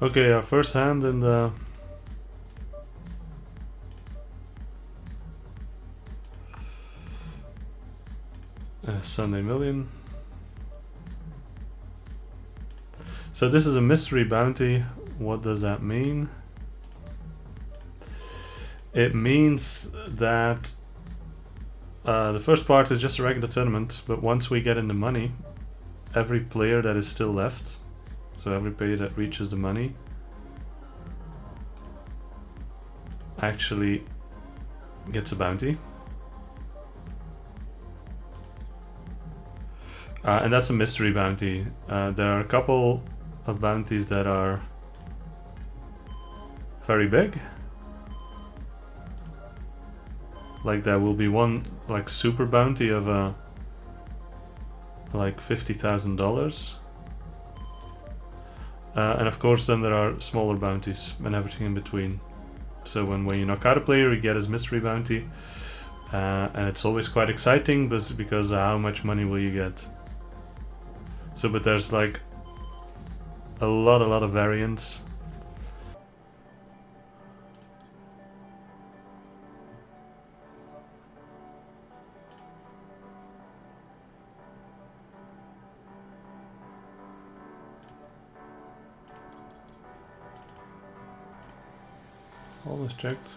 Okay, our first hand in the Sunday Million. So this is a mystery bounty. What does that mean? It means that the first part is just a regular tournament, but once we get in the money, every player that is still left, so every player that reaches the money, actually gets a bounty. And that's a mystery bounty. There are a couple of bounties that are very big. Like there will be one like super bounty of like $50,000. And of course then there are smaller bounties and everything in between. So when you knock out a player, you get his mystery bounty. And it's always quite exciting because how much money will you get? So, but there's like a lot of variants. Almost checked.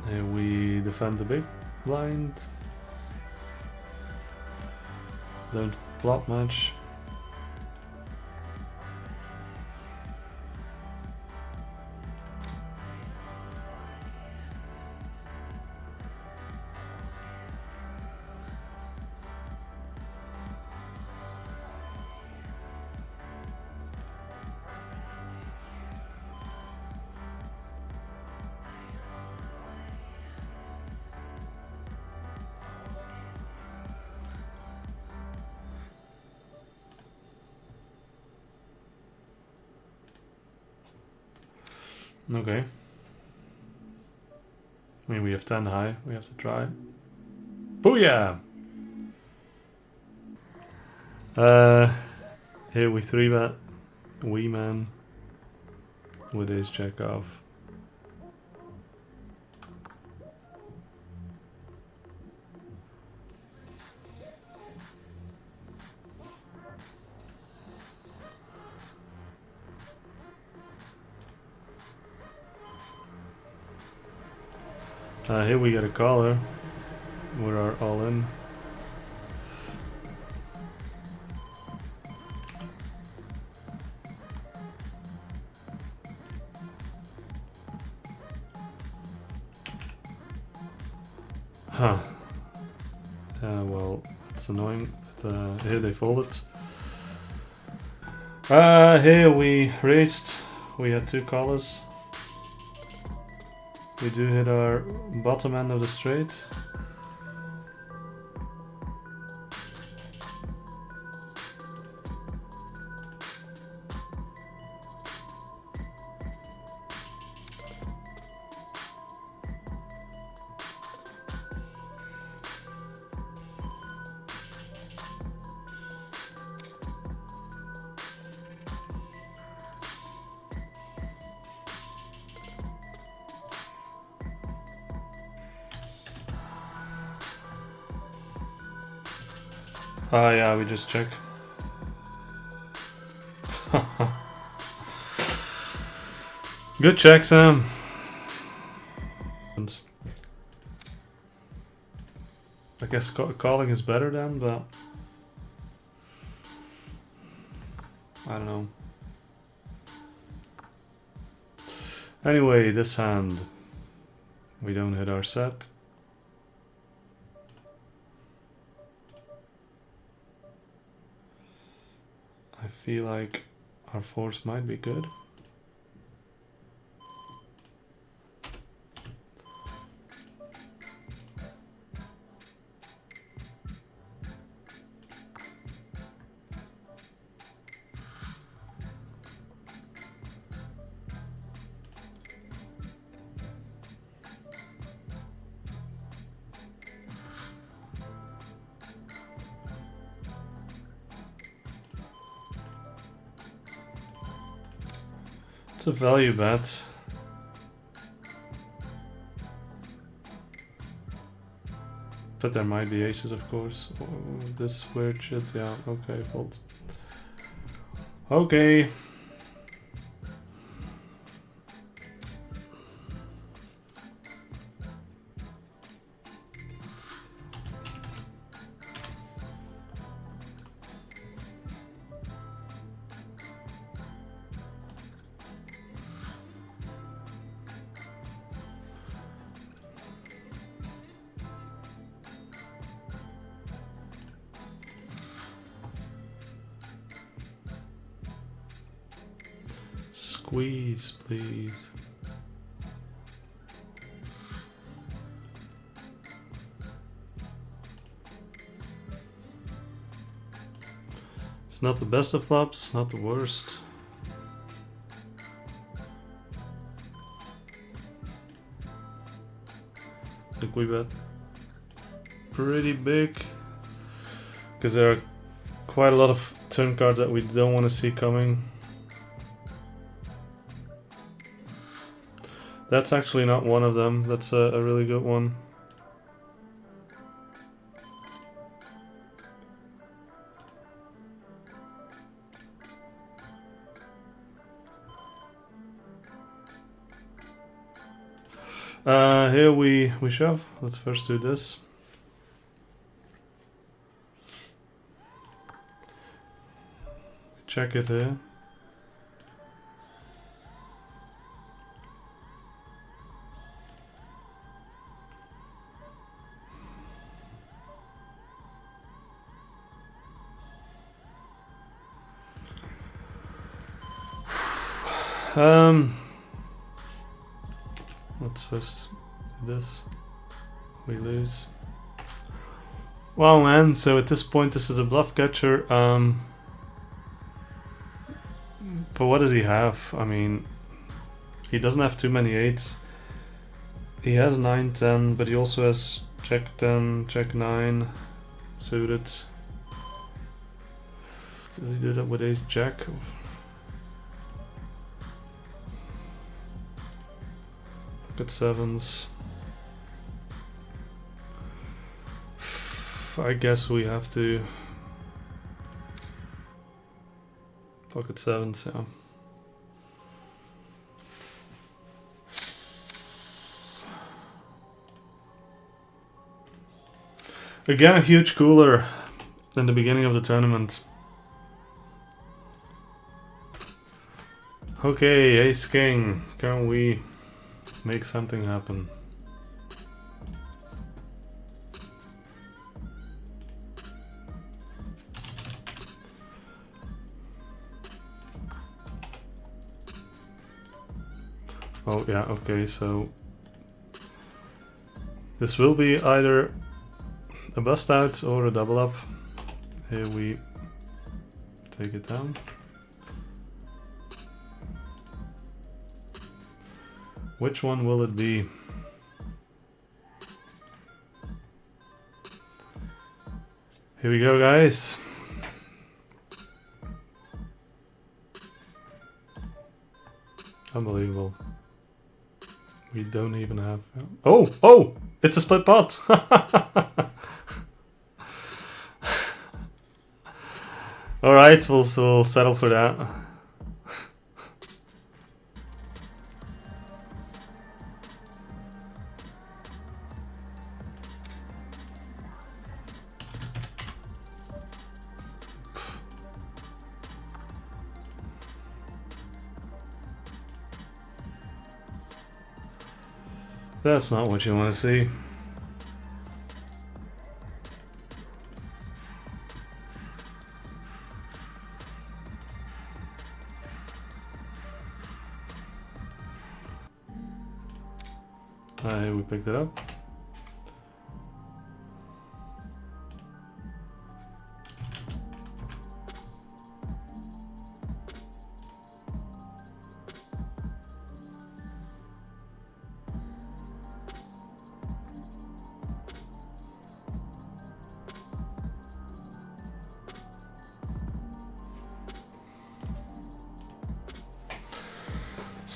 And we defend the big blind. Don't flop much. Okay. I mean, we have 10 high. We have to try. Booyah! Here we 3-bet. Wee man. With his check off. Here we get a caller. We're all in. Huh. Well, it's annoying. But, here they folded. Here we raised. We had 2 callers. We do hit our bottom end of the straight. Yeah, we just check. Good check, Sam. I guess calling is better then, but I don't know. Anyway, this hand, we don't hit our set. I feel like our force might be good. It's a value bet. But there might be aces, of course. Oh, this weird shit, yeah, okay, fold. Okay. Squeeze, please. It's not the best of flops, not the worst. I think we bet pretty big because there are quite a lot of turn cards that we don't want to see coming. That's actually not one of them. That's a really good one. Here we shove. Let's first do this. Check it here. Let's first do this. We lose. Wow, man. So at this point, this is a bluff catcher. But what does he have? I mean, he doesn't have too many eights. He has 9-10, but he also has check 10, check 9 suited. Does he do that with ace jack? Pocket sevens. I guess we have to pocket sevens, yeah. Again, a huge cooler in the beginning of the tournament. Okay, ace king. Can we make something happen? Oh yeah, okay, so this will be either a bust out or a double up. Here we take it down. Which one will it be? Here we go, guys. Unbelievable. We don't even have... Oh! Oh! It's a split pot! Alright, we'll settle for that. That's not what you want to see. We picked it up.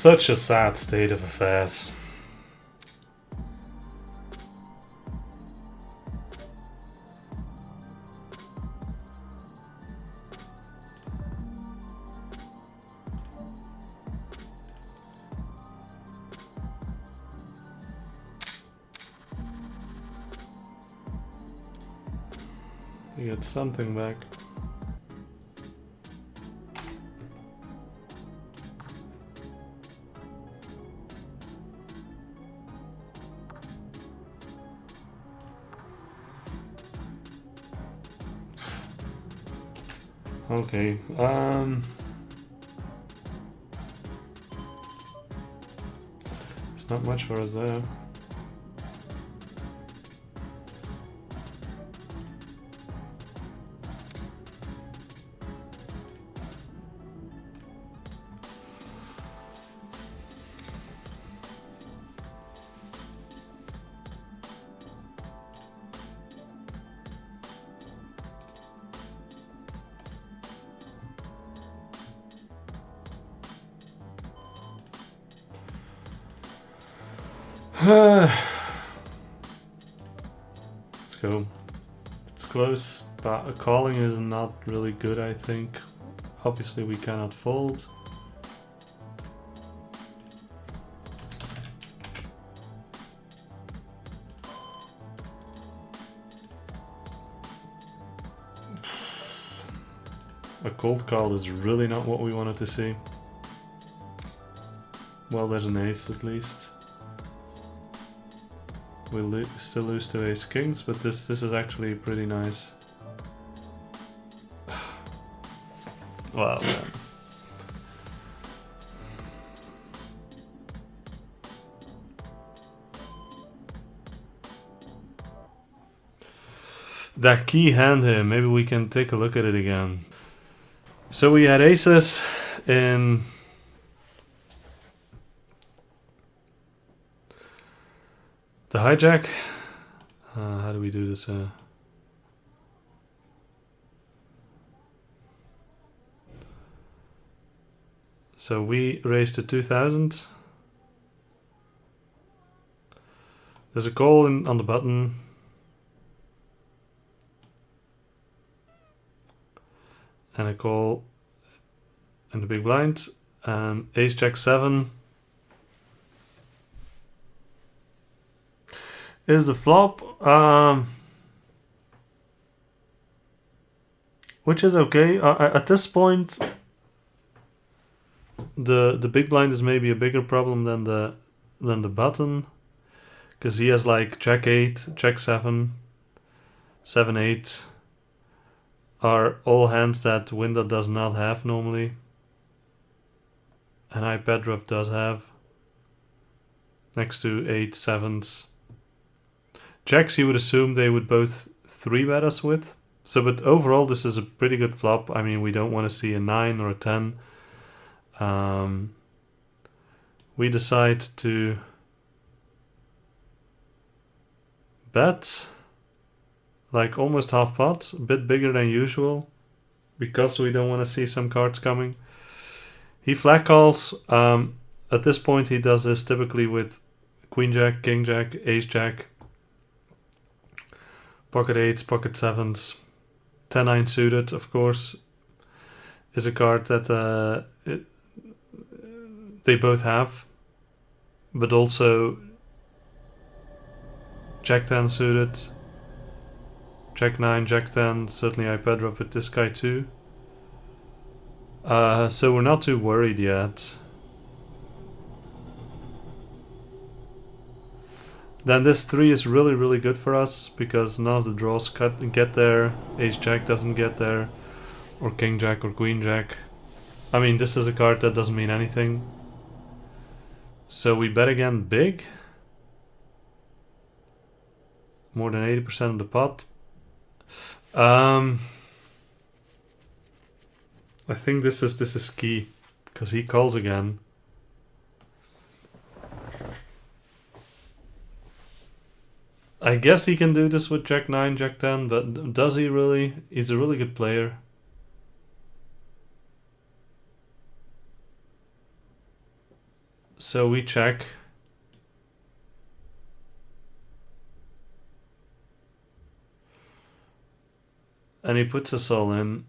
Such a sad state of affairs. You get something back. Okay, it's not much for us there. Let's go. It's close, but a calling is not really good, I think. Obviously we cannot fold. A cold call is really not what we wanted to see. Well, there's an ace at least. We'll still lose to ace kings, but this is actually pretty nice. Wow, man. That key hand here, maybe we can take a look at it again. So we had aces in the hijack. How do we do this? So we raised to 2000. There's a call on the button. And a call in the big blind. And ace jack 7 is the flop. Which is okay. At this point, the big blind is maybe a bigger problem than the button, because he has like jack 8, jack 7, 7 8 are all hands that Winda does not have normally, and iPadRough does have, next to 8 7s. Jacks you would assume they would both 3-bet us with. So, but overall this is a pretty good flop. I mean, we don't want to see a 9 or a 10. We decide to bet like almost half pot, a bit bigger than usual, because we don't want to see some cards coming. He flat calls. At this point he does this typically with queen jack, king jack, ace jack, pocket 8s, pocket 7s, 10-9 suited, of course, is a card that they both have, but also jack 10 suited, jack 9, jack 10, certainly iPadRough with this guy too. So we're not too worried yet. Then this 3 is really, really good for us, because none of the draws get there. Ace jack doesn't get there, or king jack or queen jack. I mean, this is a card that doesn't mean anything. So we bet again big. More than 80% of the pot. I think this is key, because he calls again. I guess he can do this with jack 9, jack 10, but does he really? He's a really good player. So we check. And he puts us all in.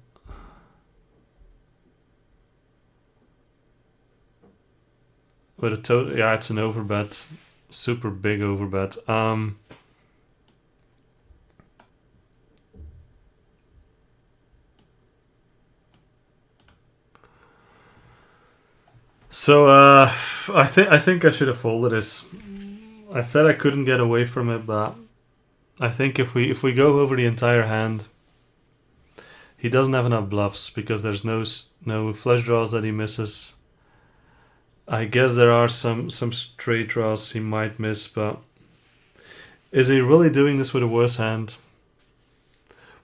With a total, yeah, it's an overbet. Super big overbet. So I think I should have folded this. I said I couldn't get away from it, but I think if we go over the entire hand, he doesn't have enough bluffs because there's no flush draws that he misses. I guess there are some straight draws he might miss, but is he really doing this with a worse hand?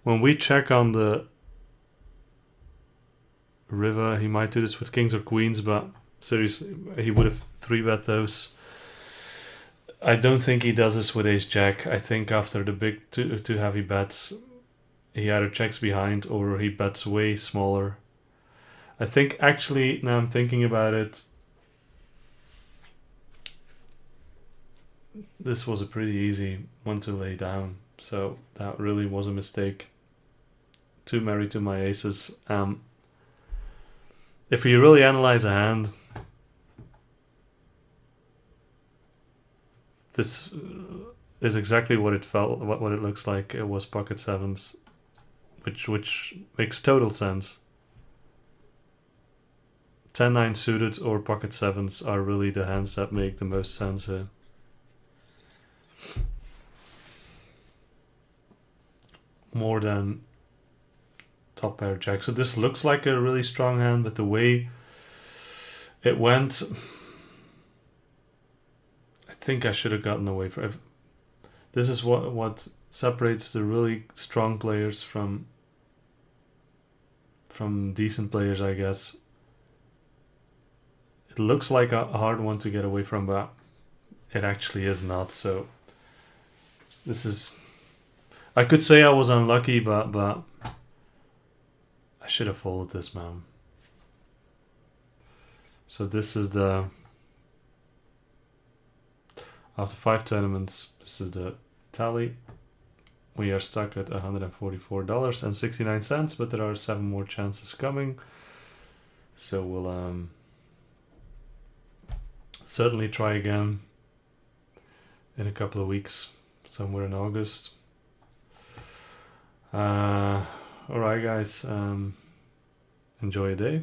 When we check on the river, he might do this with kings or queens, but seriously, he would have 3-bet those. I don't think he does this with ace-jack. I think after the big two heavy bets, he either checks behind or he bets way smaller. I think actually, now I'm thinking about it, this was a pretty easy one to lay down. So that really was a mistake. Too married to my aces. If you really analyze a hand, this is exactly what it felt, what it looks like. It was pocket sevens, which makes total sense. 10-9 suited or pocket sevens are really the hands that make the most sense here. More than top pair jack. So this looks like a really strong hand, but the way it went, I think I should have gotten away from it. This is what separates the really strong players from decent players, I guess. It looks like a hard one to get away from, but it actually is not. So this is, I could say I was unlucky, but I should have folded this, man. So this is the, after 5 tournaments, this is the tally. We are stuck at $144.69, but there are 7 more chances coming. So we'll certainly try again in a couple of weeks, somewhere in August. Alright guys, enjoy your day.